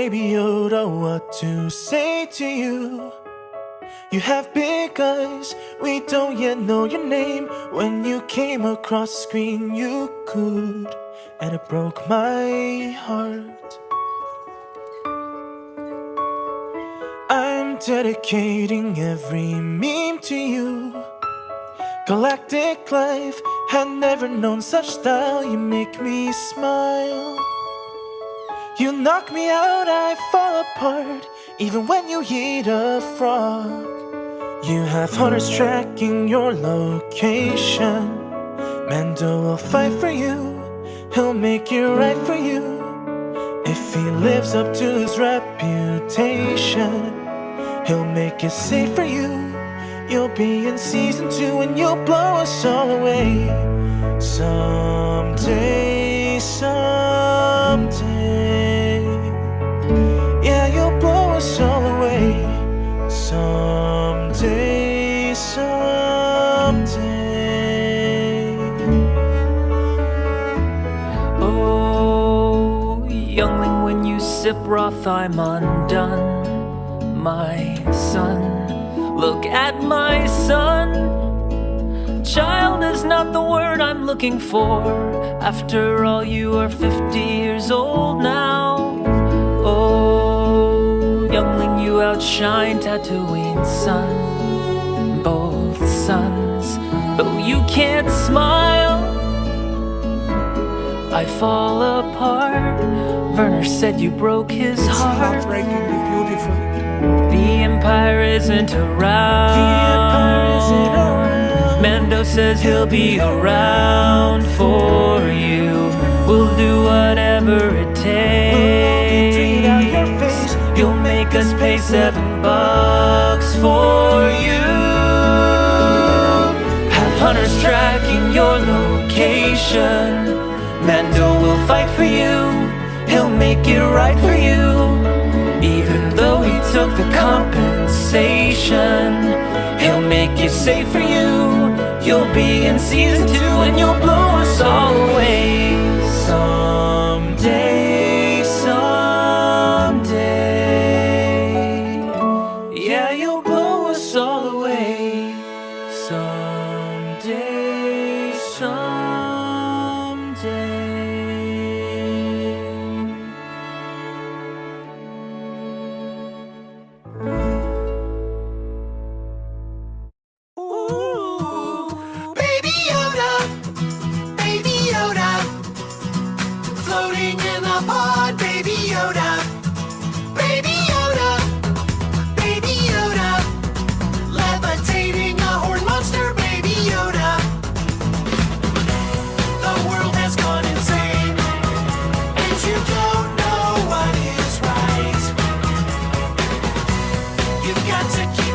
Baby Yoda, what to say to you? You have big eyes, we don't yet know your name. When you came across the screen you could, and it broke my heart. I'm dedicating every meme to you. Galactic life had never known such style. You make me smile. You knock me out, I fall apart, even when you eat a frog. You have hunters tracking your location. Mando will fight for you, he'll make it right for you. If he lives up to his reputation, he'll make it safe for you. You'll be in season 2 and you'll blow us all away. Someday, someday, yeah, you'll blow us all away. Someday, someday. Oh, youngling, when you sip broth I'm undone. My son, look at my son. Child is not the word I'm looking for. After all, you are 50 years old now. Oh, youngling, you outshine Tatooine's sun. Both sons, though you can't smile, I fall apart. Werner said you broke his heart. Heartbreakingly beautiful. The Empire isn't around. The Empire isn't around. Mando says he'll be around for you. We'll do whatever it takes. You'll make us pay $7 for you. Have hunters tracking your location. Mando will fight for you, he'll make it right for you. Even though he took the compensation, he'll make it safe for you. You'll be in season 2 and you'll blow us all away. Someday, someday, yeah, you'll blow us all away. Someday, someday. Ooh, Baby Yoda, Baby Yoda, floating in the pod, Baby Yoda, Baby Yoda, Baby Yoda, levitating a horn monster, Baby Yoda. The world has gone insane, and you don't know what is right. You've got to keep